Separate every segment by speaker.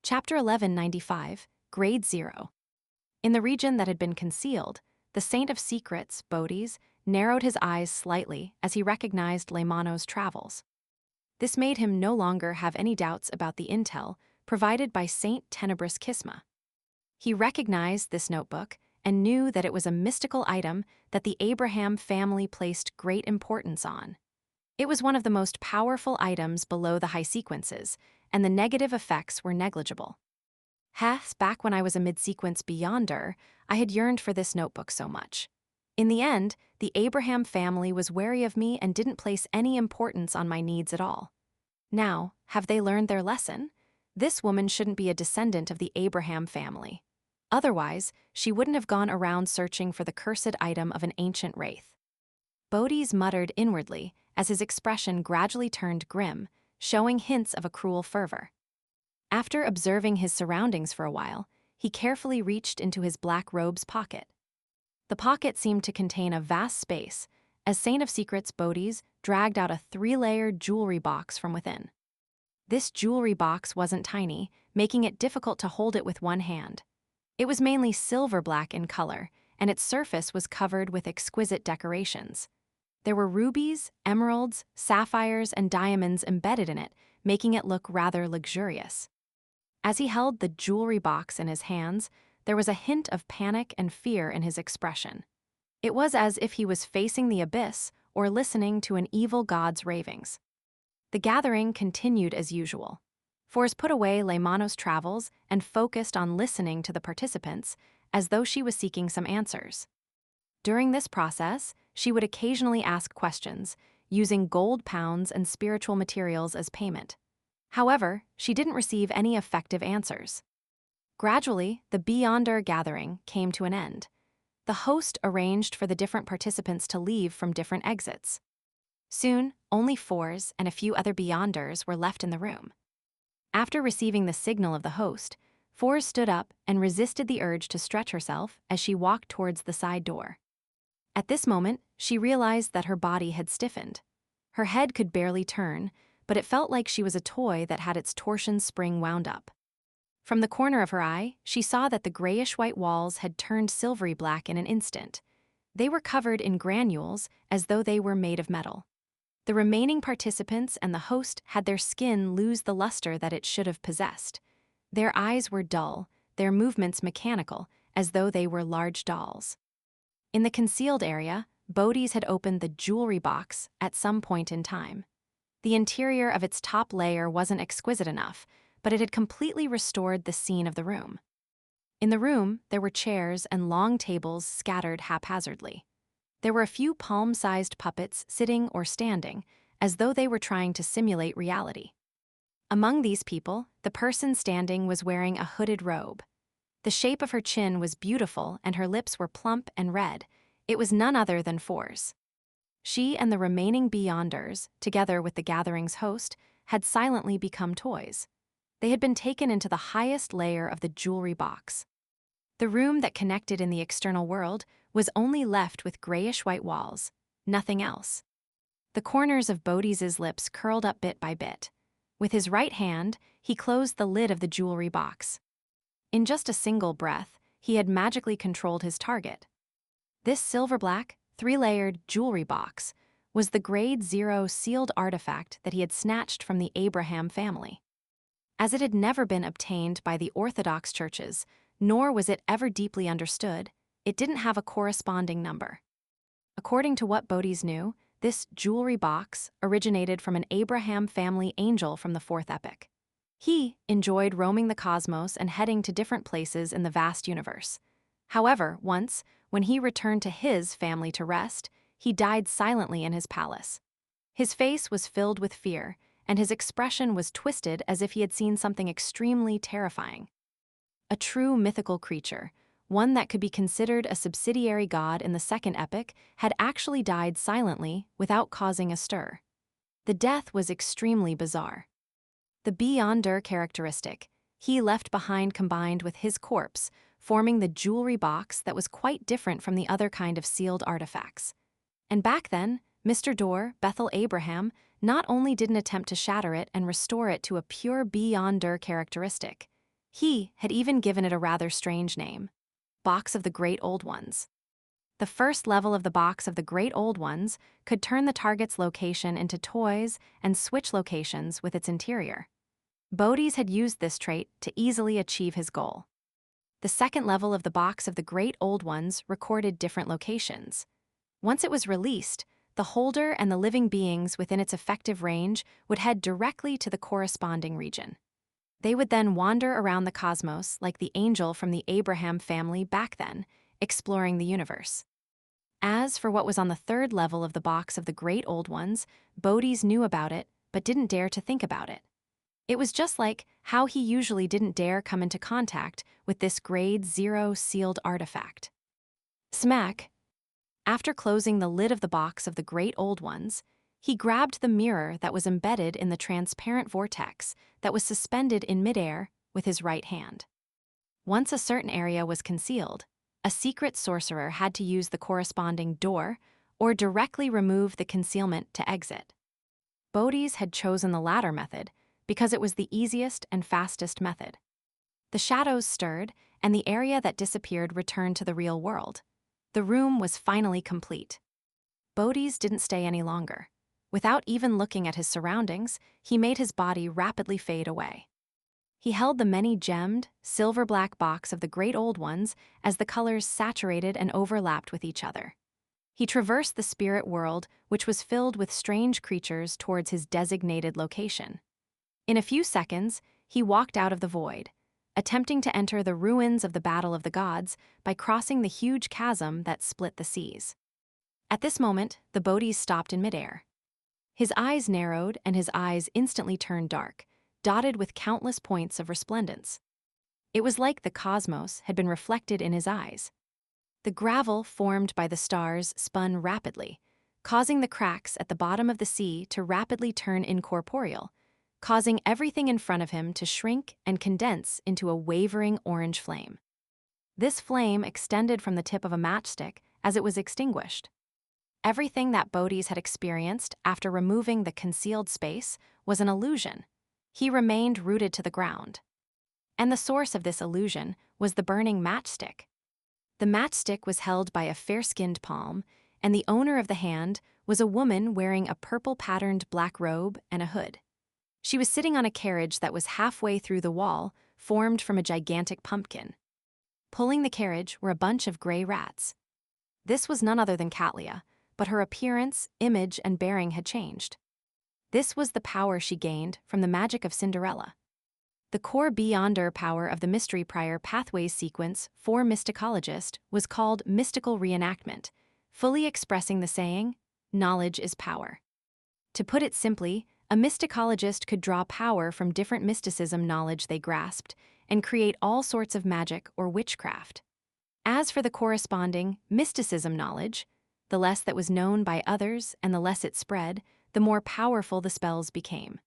Speaker 1: Chapter 1195, Grade 0. In the region that had been concealed, the Saint of Secrets, Bodes, narrowed his eyes slightly as he recognized Leimano's travels. This made him no longer have any doubts about the intel provided by Saint Tenebris Kisma. He recognized this notebook and knew that it was a mystical item that the Abraham family placed great importance on. It was one of the most powerful items below the high sequences, and the negative effects were negligible. Back when I was a mid-sequence Beyonder, I had yearned for this notebook so much. In the end, the Abraham family was wary of me and didn't place any importance on my needs at all. Now, have they learned their lesson? This woman shouldn't be a descendant of the Abraham family. Otherwise, she wouldn't have gone around searching for the cursed item of an ancient wraith. Bodes muttered inwardly as his expression gradually turned grim, showing hints of a cruel fervor. After observing his surroundings for a while, he carefully reached into his black robe's pocket. The pocket seemed to contain a vast space, as Saint of Secrets Bodes dragged out a 3-layered jewelry box from within. This jewelry box wasn't tiny, making it difficult to hold it with one hand. It was mainly silver-black in color, and its surface was covered with exquisite decorations. There were rubies, emeralds, sapphires, and diamonds embedded in it, making it look rather luxurious. As he held the jewelry box in his hands, there was a hint of panic and fear in his expression. It was as if he was facing the abyss or listening to an evil god's ravings. The gathering continued as usual. Force put away Leimano's travels and focused on listening to the participants as though she was seeking some answers. During this process, she would occasionally ask questions, using gold pounds and spiritual materials as payment. However, she didn't receive any effective answers. Gradually, the Beyonder gathering came to an end. The host arranged for the different participants to leave from different exits. Soon, only Force and a few other Beyonders were left in the room. After receiving the signal of the host, Force stood up and resisted the urge to stretch herself as she walked towards the side door. At this moment, she realized that her body had stiffened. Her head could barely turn, but it felt like she was a toy that had its torsion spring wound up. From the corner of her eye, she saw that the grayish-white walls had turned silvery black in an instant. They were covered in granules as though they were made of metal. The remaining participants and the host had their skin lose the luster that it should have possessed. Their eyes were dull, their movements mechanical, as though they were large dolls. In the concealed area, Bodes had opened the jewelry box at some point in time. The interior of its top layer wasn't exquisite enough, but it had completely restored the scene of the room. In the room, there were chairs and long tables scattered haphazardly. There were a few palm-sized puppets sitting or standing, as though they were trying to simulate reality. Among these people, the person standing was wearing a hooded robe. The shape of her chin was beautiful and her lips were plump and red. It was none other than Force. She and the remaining Beyonders, together with the gathering's host, had silently become toys. They had been taken into the highest layer of the jewelry box. The room that connected in the external world was only left with grayish-white walls, nothing else. The corners of Bodes's lips curled up bit by bit. With his right hand, he closed the lid of the jewelry box. In just a single breath, he had magically controlled his target. This silver-black, 3-layered jewelry box was the Grade 0 sealed artifact that he had snatched from the Abraham family. As it had never been obtained by the Orthodox churches, nor was it ever deeply understood, it didn't have a corresponding number. According to what Bodes knew, this jewelry box originated from an Abraham family angel from the fourth epoch. He enjoyed roaming the cosmos and heading to different places in the vast universe. However, once, when he returned to his family to rest, he died silently in his palace. His face was filled with fear, and his expression was twisted as if he had seen something extremely terrifying. A true mythical creature, one that could be considered a subsidiary god in the second epoch, had actually died silently without causing a stir. The death was extremely bizarre. The Beyonder characteristic he left behind combined with his corpse, forming the jewelry box that was quite different from the other kind of sealed artifacts. And back then, Mr. Dorr, Bethel Abraham, not only didn't attempt to shatter it and restore it to a pure Beyonder characteristic, He had even given it a rather strange name: Box of the Great Old Ones. The first level of the Box of the Great Old Ones could turn the target's location into toys and switch locations with its interior. Bodies had used this trait to easily achieve his goal. The second level of the Box of the Great Old Ones recorded different locations. Once it was released, the holder and the living beings within its effective range would head directly to the corresponding region. They would then wander around the cosmos like the angel from the Abraham family back then, exploring the universe. As for what was on the third level of the Box of the Great Old Ones, Bodies knew about it, but didn't dare to think about it. It was just like how he usually didn't dare come into contact with this Grade 0 sealed artifact. Smack! After closing the lid of the Box of the Great Old Ones, he grabbed the mirror that was embedded in the transparent vortex that was suspended in midair with his right hand. Once a certain area was concealed, a secret sorcerer had to use the corresponding door or directly remove the concealment to exit. Bodies had chosen the latter method because it was the easiest and fastest method. The shadows stirred, and the area that disappeared returned to the real world. The room was finally complete. Bodies didn't stay any longer. Without even looking at his surroundings, he made his body rapidly fade away. He held the many-gemmed, silver-black Box of the Great Old Ones as the colors saturated and overlapped with each other. He traversed the spirit world, which was filled with strange creatures, towards his designated location. In a few seconds, he walked out of the void, attempting to enter the ruins of the Battle of the Gods by crossing the huge chasm that split the seas. At this moment, the Bodies stopped in midair. His eyes narrowed and his eyes instantly turned dark, dotted with countless points of resplendence. It was like the cosmos had been reflected in his eyes. The gravel formed by the stars spun rapidly, causing the cracks at the bottom of the sea to rapidly turn incorporeal, causing everything in front of him to shrink and condense into a wavering orange flame. This flame extended from the tip of a matchstick as it was extinguished. Everything that Bodies had experienced after removing the concealed space was an illusion. He remained rooted to the ground. And the source of this illusion was the burning matchstick. The matchstick was held by a fair-skinned palm, and the owner of the hand was a woman wearing a purple-patterned black robe and a hood. She was sitting on a carriage that was halfway through the wall, formed from a gigantic pumpkin. Pulling the carriage were a bunch of gray rats. This was none other than Katlia, but her appearance, image, and bearing had changed. This was the power she gained from the magic of Cinderella. The core beyonder power of the Mystery Prior Pathways sequence for Mysticologist was called Mystical Reenactment, fully expressing the saying, "Knowledge is power." To put it simply, a mysticologist could draw power from different mysticism knowledge they grasped and create all sorts of magic or witchcraft. As for the corresponding mysticism knowledge, the less that was known by others and the less it spread, the more powerful the spells became.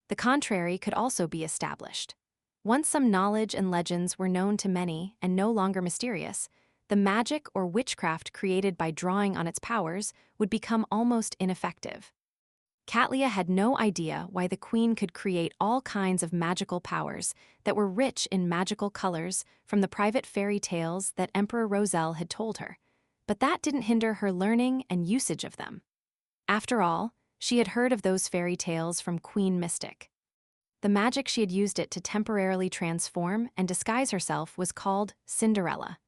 Speaker 1: The contrary could also be established. Once some knowledge and legends were known to many and no longer mysterious, the magic or witchcraft created by drawing on its powers would become almost ineffective. Katlia had no idea why the queen could create all kinds of magical powers that were rich in magical colors from the private fairy tales that Emperor Roselle had told her, but that didn't hinder her learning and usage of them. After all, she had heard of those fairy tales from Queen Mystic. The magic she had used it to temporarily transform and disguise herself was called Cinderella.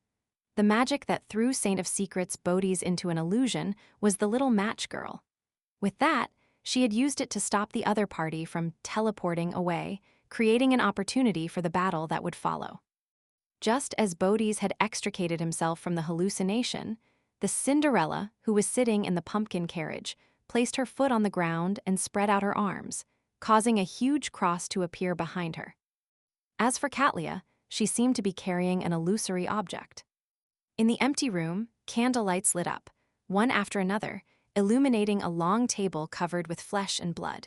Speaker 1: The magic that threw Saint of Secrets Bodies into an illusion was the little match girl. With that, she had used it to stop the other party from teleporting away, creating an opportunity for the battle that would follow. Just as Bodies had extricated himself from the hallucination, the Cinderella, who was sitting in the pumpkin carriage, placed her foot on the ground and spread out her arms, causing a huge cross to appear behind her. As for Katlia, she seemed to be carrying an illusory object. In the empty room, candle lights lit up, one after another, illuminating a long table covered with flesh and blood.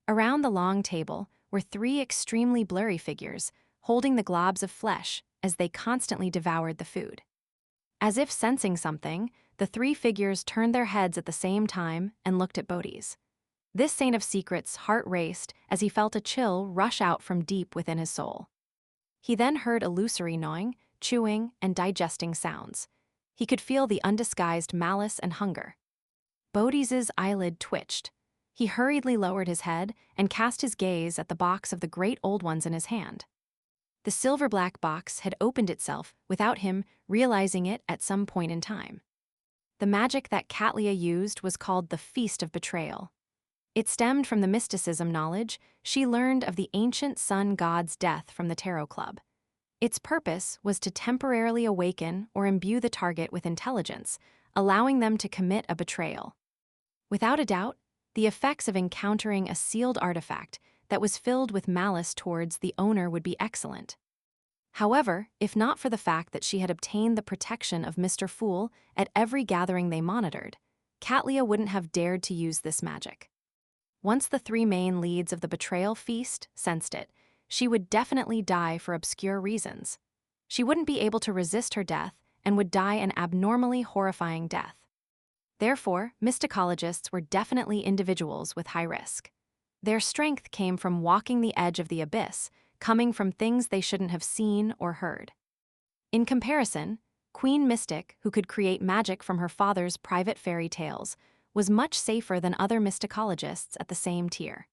Speaker 1: Around the long table were three extremely blurry figures, holding the globs of flesh as they constantly devoured the food. As if sensing something, the three figures turned their heads at the same time and looked at Bodies. This Saint of Secrets' heart raced as he felt a chill rush out from deep within his soul. He then heard illusory gnawing, chewing, and digesting sounds. He could feel the undisguised malice and hunger. Bodhi's eyelid twitched. He hurriedly lowered his head and cast his gaze at the box of the great old ones in his hand. The silver-black box had opened itself without him realizing it at some point in time. The magic that Katlia used was called the Feast of Betrayal. It stemmed from the mysticism knowledge she learned of the ancient sun god's death from the Tarot Club. Its purpose was to temporarily awaken or imbue the target with intelligence, allowing them to commit a betrayal. Without a doubt, the effects of encountering a sealed artifact that was filled with malice towards the owner would be excellent. However, if not for the fact that she had obtained the protection of Mr. Fool at every gathering they monitored, Katlia wouldn't have dared to use this magic. Once the three main leads of the betrayal feast sensed it, she would definitely die for obscure reasons. She wouldn't be able to resist her death and would die an abnormally horrifying death. Therefore, mysticologists were definitely individuals with high risk. Their strength came from walking the edge of the abyss, coming from things they shouldn't have seen or heard. In comparison, Queen Mystic, who could create magic from her father's private fairy tales, was much safer than other mysticologists at the same tier.